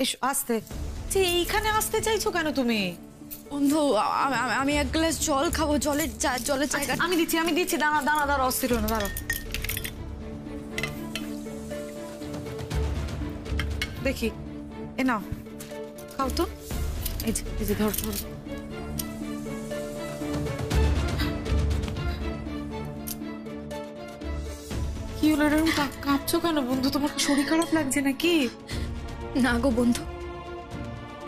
এসো আস্তে। যে এইখানে আসতে চাইছো কেন তুমি? বন্ধু আমি এক গ্লাস জল খাবো, জলের জায়গা। আমি দিচ্ছি দাঁড়া দাঁড়া দাঁড়া, অস্থির হো না, দাঁড়া। দেখি এ নাও খাও তো। এই যে ধর ধর। কি হলো এরকম কাঁপছো কেন বন্ধু? তোমার শরীর খারাপ লাগছে নাকি? না গো বন্ধু,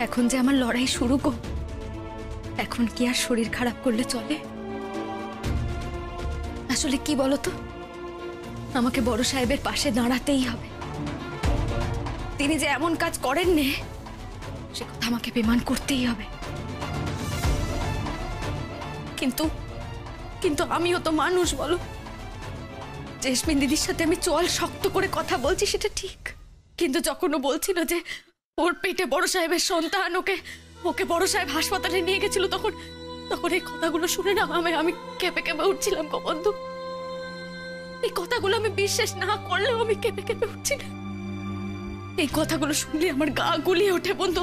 এখন যে আমার লড়াই শুরু গো, এখন কি আর শরীর খারাপ করলে চলে? আসলে কি বলতো, আমাকে বড় সাহেবের পাশে দাঁড়াতেই হবে। তিনি যে এমন কাজ করেন নে, সে কথা আমাকে প্রমাণ করতেই হবে। কিন্তু কিন্তু আমিও তো মানুষ, বলো। জেসমিন দিদির সাথে আমি চল শক্ত করে কথা বলছি, সেটা ঠিক। কিন্তু যখন ও বলছিল যে ওর পেটে বড় সাহেবের সন্তান, ওকে বড় সাহেব হাসপাতালে নিয়ে গেছিল, তখন এই কথাগুলো শুনে না আমি কেঁপে কেঁপে উঠছিলাম গো বন্ধু। এই কথাগুলো আমি বিশ্বাস না করলেও আমি কেঁপে কেঁপে উঠছিলাম। এই কথাগুলো শুনলে আমার গা গুলিয়ে ওঠে বন্ধু।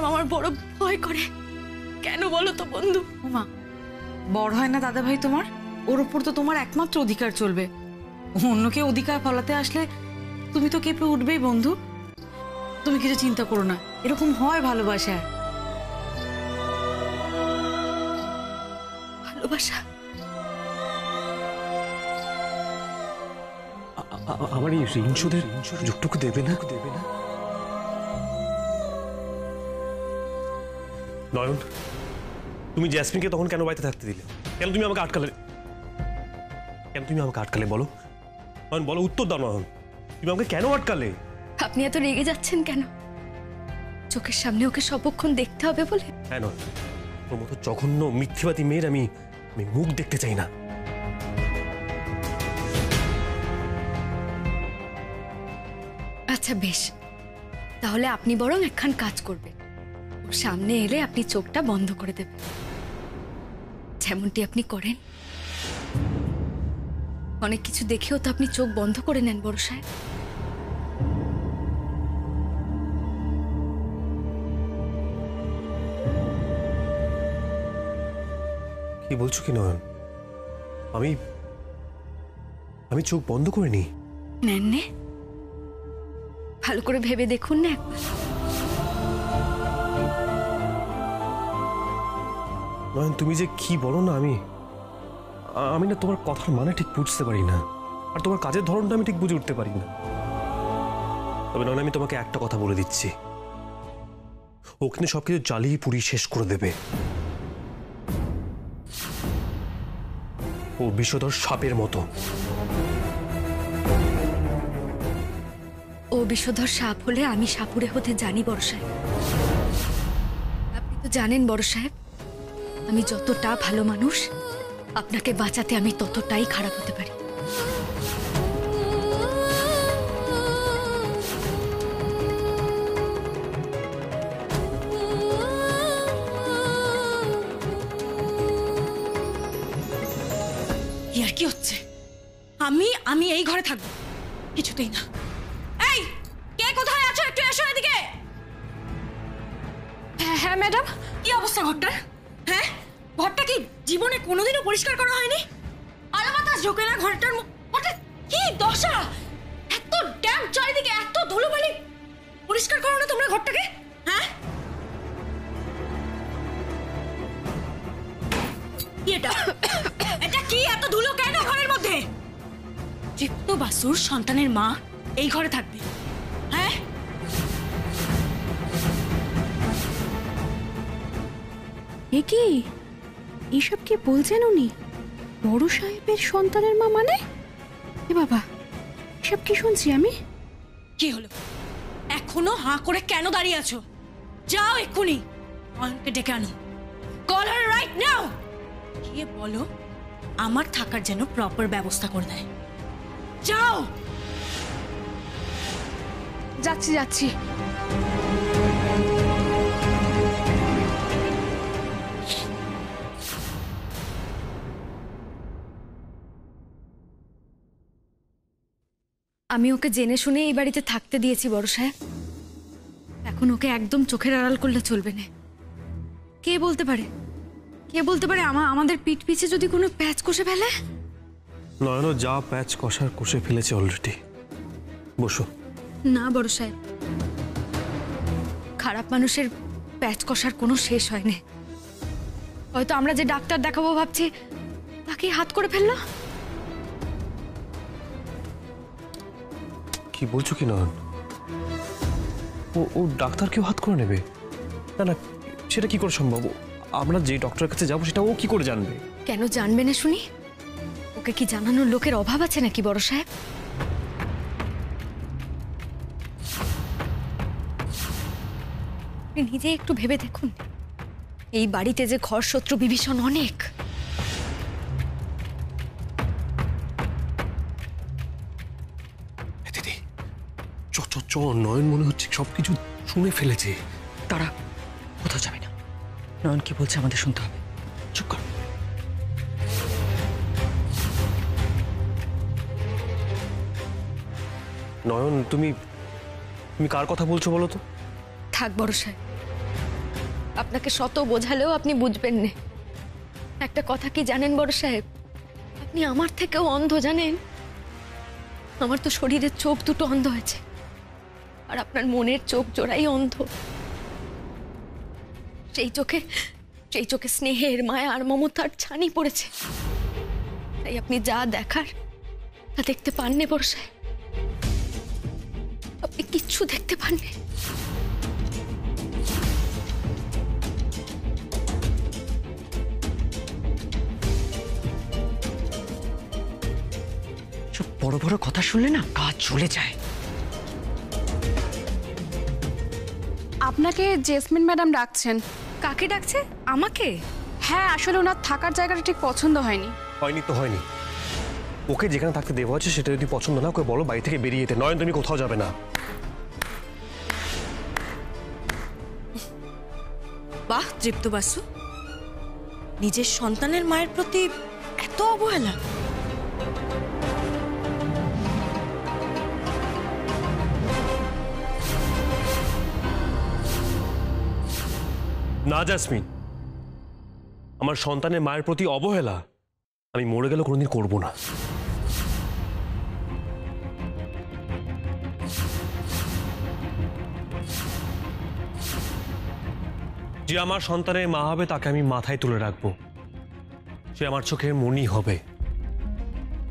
আমার বড় ভয় করে। কেন বলো তো বন্ধু? মা বড় হয় না দাদা ভাই তোমার? ওর উপর তো তোমার একমাত্র অধিকার চলবে। অন্যকে অধিকার ফলাতে আসলে তুমি তো কেঁপে উঠবেই বন্ধু। তুমি কিছু চিন্তা করো না, এরকম হয় ভালোবাসা। ভালোবাসা? আমার এই ঋণ শোধের যুগটুকু দেবে না? নয়ন, তুমি জ্যাসমিনকে তখন কেন বাড়িতে থাকতে দিলে? কেন তুমি আমাকে আটকালে? বলো নয়ন, বলো, উত্তর দাও নয়ন। তুমি আমাকে কেন আটকালে? আপনি এত রেগে যাচ্ছেন কেন? চোখের সামনে ওকে সবক্ষণ দেখতে হবে বলে? হ্যাঁ নয়, ওর মতো জঘন্য মিথ্যেবাদী মেয়ের আমি মুখ দেখতে চাই না। আচ্ছা বেশ, তাহলে আপনি বরং একখান কাজ করবেন। ওর সামনে এলে আপনি চোখটা বন্ধ করে দেবেন, যেমনটি আপনি করেন। অনেক কিছু দেখেও তো আপনি চোখ বন্ধ করে নেন বড় সাহেব। কি বলছো কি নয়ন? আমি চোখ বন্ধ করে নি? নেন নে, ভালো করে ভেবে দেখুন না একবার। নয়ন, তুমি যে কি বলো না, আমি না তোমার কথার মানে ঠিক বুঝতে পারি না, আর তোমার কাজের ধরনটা আমি ঠিক বুঝে উঠতে পারি না। তবে নয়ন, আমি তোমাকে একটা কথা বলে দিচ্ছি, ওখানে সবকিছু জ্বালিয়ে পুড়িয়ে শেষ করে দেবে। ও বিষধর সাপের মতো। ও বিষধর সাপ হলে আমি সাপুড়ে হতে জানি বড় সাহেব। আপনি তো জানেন বড় সাহেব, আমি যতটা ভালো মানুষ, আপনাকে বাঁচাতে আমি ততটাই খারাপ হতে পারি। ইয়ার কি হচ্ছে? আমি এই ঘরে থাকবো? কিছুতেই না। এই, কে কোথায় আছো? একটু এসো এদিকে। হ্যাঁ ম্যাডাম। কি অবস্থা ঘরটার? হ্যাঁ, ঘরটা কি জীবনে কোনোদিনও পরিষ্কার করা হয়নি? আলো বাতাস ঢোকে না ঘরটার মধ্যে? কি দশা! এত ড্যাম, চারিদিকে এত ধুলোবালি, পরিষ্কার করো না তোমরা ঘরটাকে? হ্যাঁ, এটা কি এত ধুলো কেন ঘরের মধ্যে? তৃপ্ত বাসুর সন্তানের মা এই ঘরে থাকবে? হ্যাঁ, এ কি এইসব কি বলছেন উনি? বড় সাহেবের সন্তানের মা মানে? এ বাবা, এসব কি শুনছি আমি? কি হলো? এখনো হাঁ করে কেন দাঁড়িয়ে আছো? যাও এক্ষুনি অয়নকে ডেকে আনো। Call her right now. গিয়ে বলো আমার থাকার যেন প্রপার ব্যবস্থা করে দেয়। যাও। যাচ্ছি। আমি ওকে জেনে শুনে এই বাড়িতে থাকতে দিয়েছি বড় সাহেব। এখন ওকে একদম চোখের আড়াল করলে চলবে না। কে বলতে পারে আমাদের পিঠ পিছে যদি কোনো প্যাচ কষে ফেলে? নয়নও যা প্যাচ কষার কষে ফেলেছে অলরেডি। বসো। না বড় সাহেব, খারাপ মানুষের প্যাচ কষার কোনো শেষ হয় না। হয়তো আমরা যে ডাক্তার দেখাবো ভাবছি তাকেই হাত করে ফেললো। কি বলছো কি নয়ন? ও ডাক্তারকেও হাত করে নেবে? না না, সেটা কি করে সম্ভব? আমরা যে ডক্টরের কাছে যাবো সেটা ও কি করে জানবে? কেন জানবে না শুনি? ওকে কি জানানোর লোকের অভাব আছে নাকি বড় সাহেব? আপনি নিজে একটু ভেবে দেখুন, এই বাড়িতে যে ঘর শত্রু বিভীষণ অনেক। দিদি চ চ চ, নয়ন মনে হচ্ছে সবকিছু শুনে ফেলেছে। তারা কোথাও যাবে না। নয়ন কি বলছে আমাদের শুনতে হবে। চুপ কর। নয়ন, তুমি কার কথা বলছো বলো তো? থাক বড় সাহেব, আপনাকে শত বোঝালেও আপনি বুঝবেন না। একটা কথা কি জানেন বড় সাহেব, আপনি আমার থেকেও অন্ধ জানেন। আমার তো শরীরের চোখ দুটো অন্ধ হয়েছে, আর আপনার মনের চোখ জোড়াই অন্ধ। সেই চোখে স্নেহের, মায়া আর মমতার ছানি পড়েছে। তাই আপনি যা দেখার তা দেখতে পাননি বড় সাহেব, আপনি কিচ্ছু দেখতে পাননি। সব বড় বড় কথা শুনলে না কাজ চলে যায়। আপনাকে জেসমিন ম্যাডাম ডাকছেন। কাকে ডাকছে? আমাকে? হ্যাঁ, আসলে ওনার থাকার জায়গাটা ঠিক পছন্দ হয়নি। হয়নি তো হয়নি। ওকে যেখানে থাকতে দেওয়া আছে সেটা যদি পছন্দ না, ওকে বলো বাড়ি থেকে বেরিয়ে যেতে। নয়ন, তুমি কোথাও যাবে না। বাহ তৃপ্ত বাসু, নিজের সন্তানের মায়ের প্রতি এত অবহেলা! না জাসমিন, আমার সন্তানের মায়ের প্রতি অবহেলা আমি মরে গেলেও কোনোদিন করবো না। যে আমার সন্তানের মা হবে তাকে আমি মাথায় তুলে রাখবো। সে আমার চোখের মণি হবে,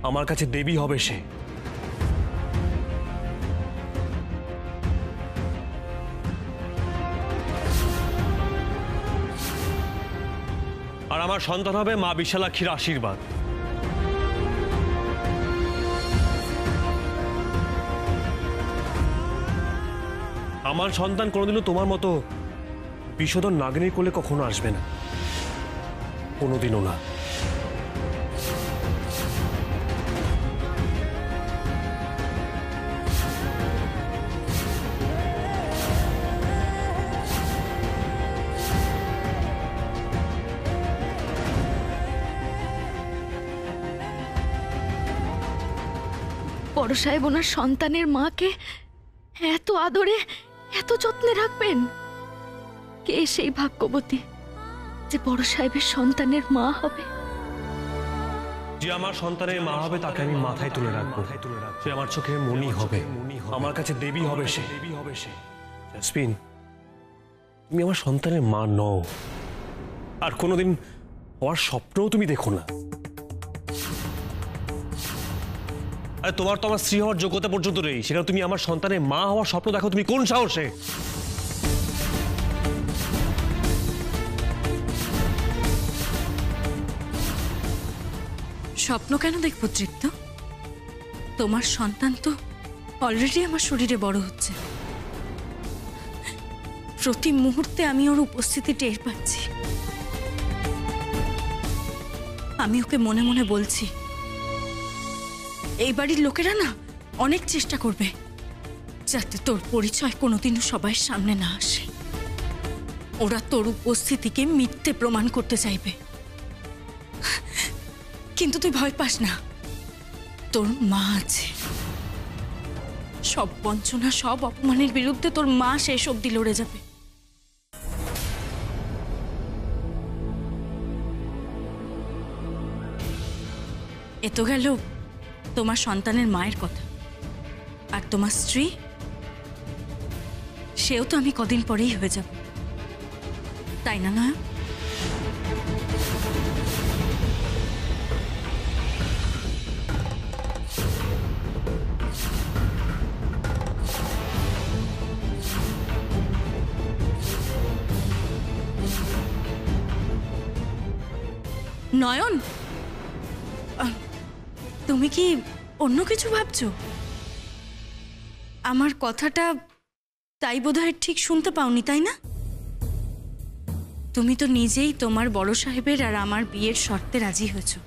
আমার কাছে দেবী হবে সে। আর আমার সন্তান হবে মা বিশালাক্ষীর আশীর্বাদ। আমার সন্তান কোনোদিনও তোমার মতো বিষধর নাগিনীর কোলে কখনো আসবে না, কোনোদিনও না। বড় সাহেব ওনার সন্তানের মাকে এত আদরে, এত যত্নে রাখবেন। কে সেই ভাগ্যবতী যে বড় সাহেবের সন্তানের মা হবে? যে আমার সন্তানের মা হবে তাকে আমি মাথায় তুলে রাখবো। সে আমার চোখের মণি হবে, আমার কাছে দেবী হবে সে। জাসমিন, তুমি আমার সন্তানের মা নও, আর কোনোদিন হওয়ার স্বপ্নও তুমি দেখো না। আরে তোমার তো আমার স্ত্রী হওয়ার যোগ্যতা পর্যন্ত নেই, সেখানে তুমি আমার সন্তানের মা হওয়ার স্বপ্ন দেখো? তুমি কোন সাহসে? স্বপ্ন কেন দেখবো তৃপ্ত? তোমার সন্তান তো অলরেডি আমার শরীরে বড় হচ্ছে। প্রতি মুহূর্তে আমি ওর উপস্থিতি টের পাচ্ছি। আমি ওকে মনে মনে বলছি, এই বাড়ির লোকেরা না অনেক চেষ্টা করবে যাতে তোর পরিচয় কোনোদিনও সবার সামনে না আসে। ওরা তোর উপস্থিতিকে মিথ্যে প্রমাণ করতে চাইবে, কিন্তু তুই ভয় পাস না, তোর মা আছে। সব বঞ্চনা, সব অপমানের বিরুদ্ধে তোর মা শেষ অবধি লড়ে যাবে। এ তো গেল তোমার সন্তানের মায়ের কথা, আর তোমার স্ত্রী, সেও তো আমি কদিন পরেই হয়ে যাব, তাই না নয়? নয়ন, তুমি কি অন্য কিছু ভাবছো? আমার কথাটা তাই বোধহয় ঠিক শুনতে পাওনি, তাই না? তুমি তো নিজেই তোমার বড় সাহেবের আর আমার বিয়ের শর্তে রাজি হয়েছো,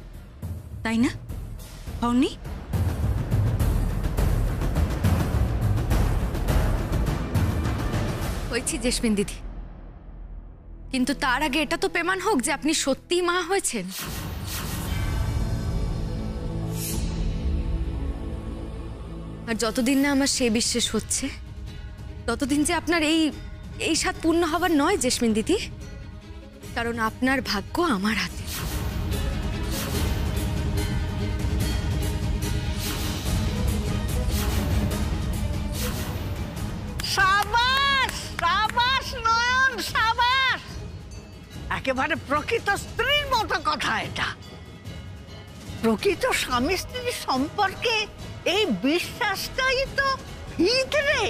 তাই না? হওনি? হয়েছি জেসমিন দিদি, কিন্তু তার আগে এটা তো প্রমাণ হোক যে আপনি সত্যিই মা হয়েছেন। আর যতদিন না আমার সেই বিশ্বাস হচ্ছে, ততদিন যে আপনার এই স্বাদ পূর্ণ হবার নয় জেসমিন দিদি, কারণ আপনার ভাগ্য আমার হাতে। সাবাস সাবাস নয়ন, সাবাস। একেবারে প্রকৃত স্ত্রীর মতো কথা এটা। প্রকৃত স্বামী স্ত্রীর সম্পর্কে এই বিশ্বাসটাই তো ভিতরে।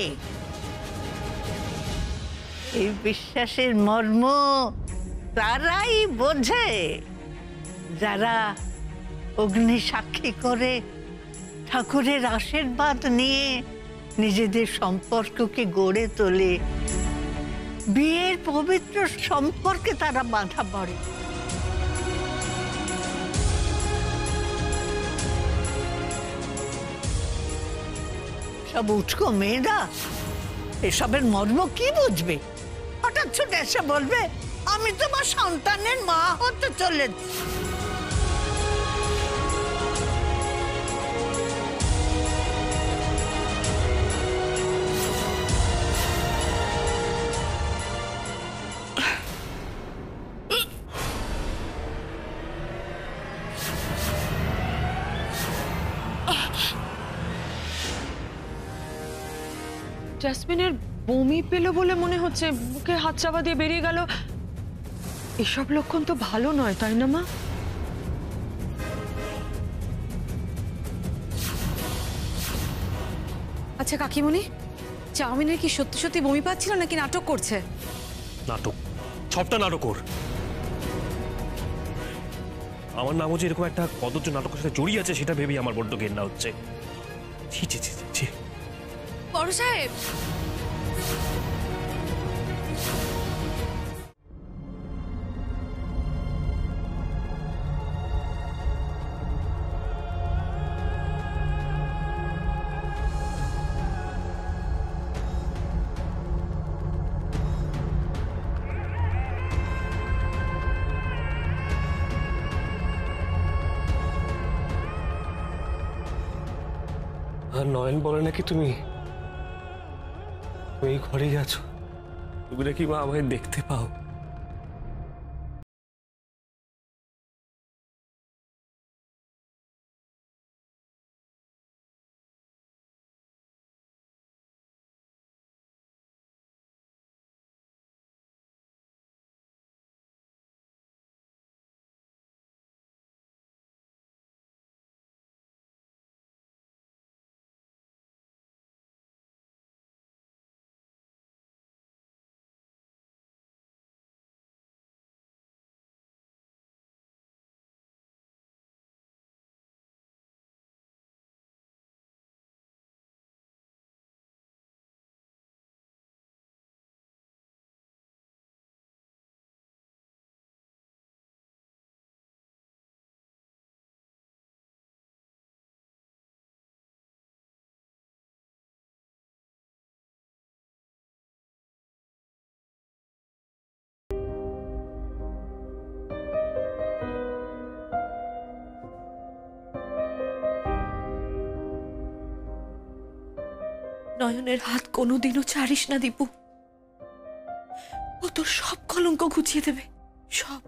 এই বিশ্বাসের মর্ম তারাই বোঝে যারা অগ্নি সাক্ষী করে ঠাকুরের আশীর্বাদ নিয়ে নিজেদের সম্পর্ককে গড়ে তোলে, বিয়ের পবিত্র সম্পর্কে তারা বাঁধা পড়ে। সব উৎকো মেয়েরা এসবের মর্ম কি বুঝবে? হঠাৎ ছুটে এসে বলবে আমি তোমার সন্তানের মা হতে চলেছি। জাসমিনের বমি পেল বলে মনে হচ্ছে, মুখে হাত চাপা দিয়ে বেরিয়ে গেল। এসব লক্ষণ তো ভালো নয়, তাই না মা? আচ্ছা কাকিমণি, চাউমিনের কি সত্যি সত্যি বমি পাচ্ছিল নাকি নাটক করছে? নাটক, সবটা নাটক ওর। আমার নামও যে এরকম একটা কদর্য নাটকের সাথে জড়িয়ে আছে সেটা ভেবেই আমার বড্ড ঘেন্না হচ্ছে। ছি ছি ছি ছি। বড় সাহেব, আর নয়ন বলে নাকি তুমি ওই ঘরেই আছো, তুমি নাকি মা আমায় দেখতে পাও। নয়নের হাত কোনোদিনও ছাড়িস না দীপু। ও তোর সব কলঙ্ক ঘুচিয়ে দেবে, সব।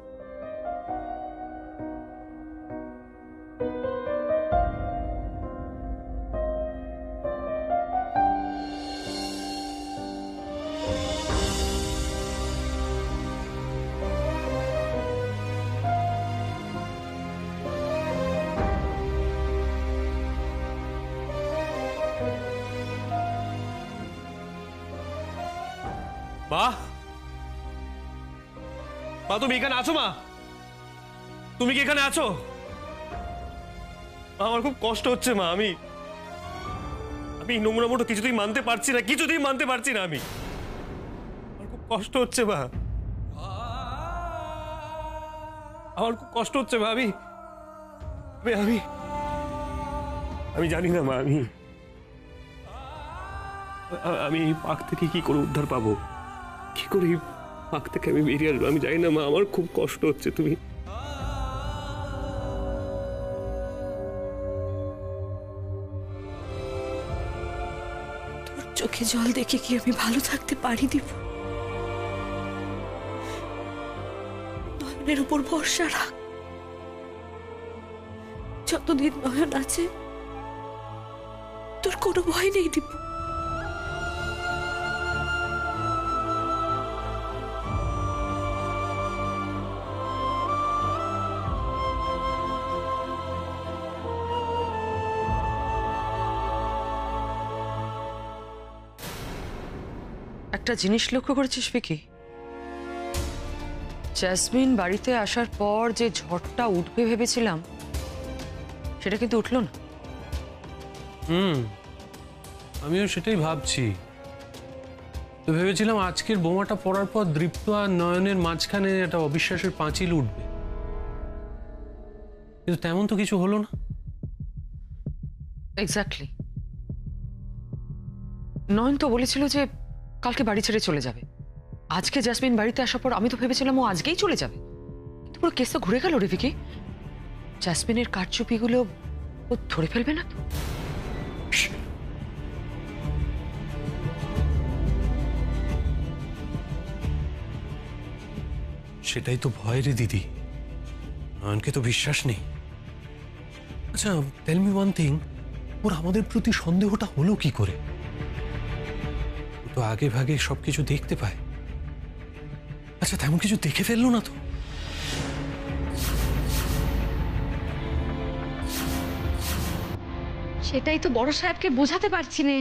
মা, মা তুমি এখানে আছো? মা তুমি কি এখানে আছো? আমার খুব কষ্ট হচ্ছে মা। আমি নোংরা মোটো কিছুতেই মানতে পারছি না, কিছুতেই মানতে পারছি না। আমার খুব কষ্ট হচ্ছে মা, আমার খুব কষ্ট হচ্ছে মা। আমি জানি না মা, আমি এই পাক থেকে কি করে উদ্ধার পাবো, কি করে এই পাক থেকে আমি বেরিয়ে আসবো, আমি জানি না মা। আমার খুব কষ্ট হচ্ছে। তুমি তোর চোখে জল দেখে কি আমি ভালো থাকতে পারি দীপু? নয়নের উপর ভরসা রাখ। যতদিন নয়ন আছে তোর কোনো ভয় নেই দীপু। একটা জিনিস লক্ষ্য করেছিস ভিকি? জেসমিন বাড়িতে আসার পর যে ঝড়টা উঠবে ভেবেছিলাম সেটা কিন্তু উঠলো না। আমিও সেটাই ভাবছি। তো ভেবেছিলাম আজকের বোমাটা পড়ার পর দৃপ্ত আর নয়নের মাঝখানে একটা অবিশ্বাসের পাঁচিল উঠবে, কিন্তু তেমন তো কিছু হলো না। এক্স্যাক্টলি। নয়ন তো বলেছিল যে কালকে বাড়ি ছেড়ে চলে যাবে। আজকে জেসমিন বাড়িতে আসার পর আমি তো ভেবেছিলাম ও আজকেই চলে যাবে, কিন্তু পুরো কেস তো ঘুরে গেল রে ভিকি। জেসমিনের কারচুপিগুলো ও ধরে ফেলবে না তো? সেটাই তো ভয় রে দিদি, নয়নকে তো বিশ্বাস নেই। আচ্ছা টেল মি ওয়ান থিং, ওর আমাদের প্রতি সন্দেহটা হলো কি করে? ও তো আগে ভাগে সবকিছু দেখতে পায়। আচ্ছা তেমন কিছু দেখে ফেললো না তো? সেটাই তো বড় সাহেবকে বোঝাতে পারছি না।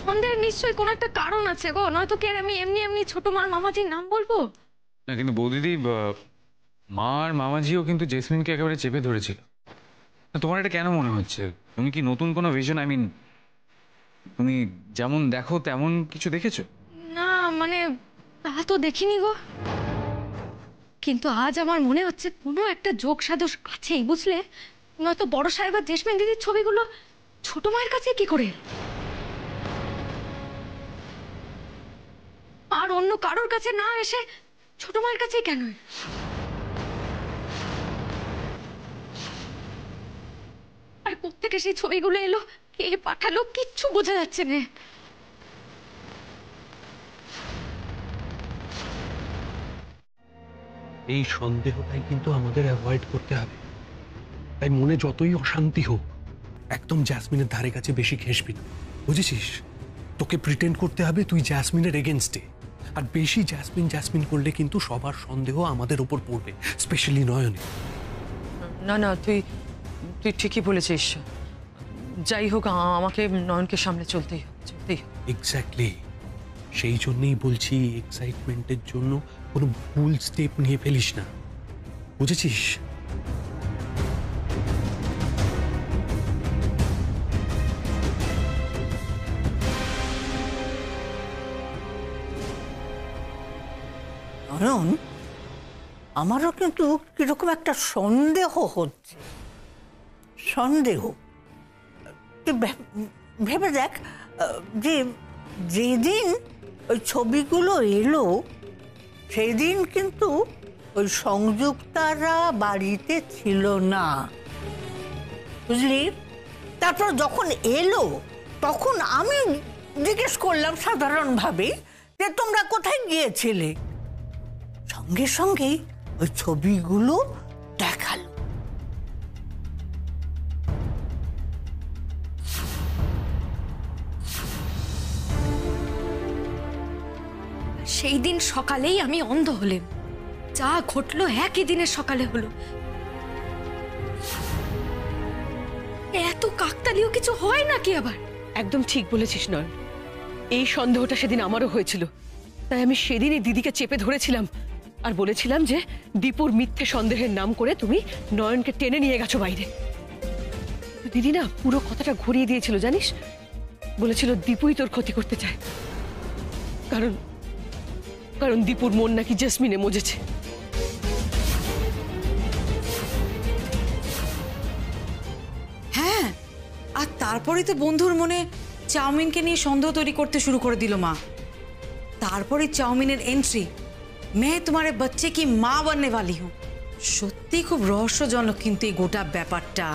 সন্দেহের নিশ্চয়ই কোনো একটা কারণ আছে গো, নয়তো কি আর আমি এমনি এমনি ছোট মার মামাজির নাম বলবো? না কিন্তু বৌদিদি, মা আর মামাজিও কিন্তু জেসমিনকে একেবারে চেপে ধরেছিল। তোমার এটা কেন মনে হচ্ছে? তুমি কি নতুন কোনো ভিশন, আই মিন তুমি যেমন দেখো তেমন কিছু দেখেছো? না মানে তা তো দেখিনি গো, কিন্তু আজ আমার মনে হচ্ছে কোনো একটা যোগ সাদস আছেই, বুঝলে? নয়তো বড় সাহেব আর জেসমিন দিদির ছবিগুলো ছোট মায়ের কাছে কি করে, আর অন্য কারোর কাছে না এসে ছোট মায়ের কাছে কেন? আর কোত্থেকে সেই ছবিগুলো এলো, কে পাঠালো, কিচ্ছু বোঝা যাচ্ছে না। এই সন্দেহটাই কিন্তু আমাদের অ্যাভয়েড করতে হবে। তাই মনে যতই অশান্তি হোক, একদম জ্যাসমিনের ধারে কাছে বেশি ঘেঁষবি না, বুঝেছিস? তোকে প্রিটেন্ড করতে হবে তুই জ্যাসমিনের এগেনস্টে, আর বেশি জ্যাসমিন জ্যাসমিন করলে কিন্তু সবার সন্দেহ আমাদের উপর পড়বে, স্পেশালি নয়নে। না না, তুই ঠিকই বলেছিস। যাই হোক, আমাকে নয়নকে সামনে চলতেই হবে। এক্স্যাক্টলি, সেই জন্যই বলছি এক্সাইটমেন্টের জন্য কোনো ভুল স্টেপ নিয়ে ফেলিস না, বুঝেছিস? নয়ন, আমারও কিন্তু কিরকম একটা সন্দেহ হচ্ছে। সন্দেহ তুই ভেবে দেখ, যে যেদিন ওই ছবিগুলো এলো সেদিন কিন্তু ওই সংযুক্তারা বাড়িতে ছিল না, বুঝলি? তারপর যখন এলো তখন আমি জিজ্ঞেস করলাম সাধারণভাবে যে তোমরা কোথায় গিয়েছিলে, সঙ্গে সঙ্গেই ওই ছবিগুলো দেখালো। সেই দিন সকালেই আমি অন্ধ হলেম। যা ঘটলো একই দিনের সকালে হলো। এত কাকতালীয় কিছু হয় নাকি আবার? একদম ঠিক বলেছিস নয়ন, এই সন্দেহটা সেদিন আমারও হয়েছিল। তাই আমি সেদিনই দিদিকে চেপে ধরেছিলাম আর বলেছিলাম যে দীপুর মিথ্যে সন্দেহের নাম করে তুমি নয়নকে টেনে নিয়ে গেছো বাইরে। দিদি না পুরো কথাটা ঘুরিয়ে দিয়েছিল জানিস, বলেছিল দীপুই তোর ক্ষতি করতে চায়, কারণ কারণ দীপুর মন নাকি জেসমিনে মজেছে। হ্যাঁ, আর তারপরেই তো বন্ধুর মনে চাউমিনকে নিয়ে সন্দেহ তৈরি করতে শুরু করে দিল মা। তারপরে চাউমিনের এন্ট্রি, मैं तुम्हारे बच्चे की माँ बनने वाली हूँ। সত্যি খুব রহস্যজনক কিন্তু এই গোটা ব্যাপারটা।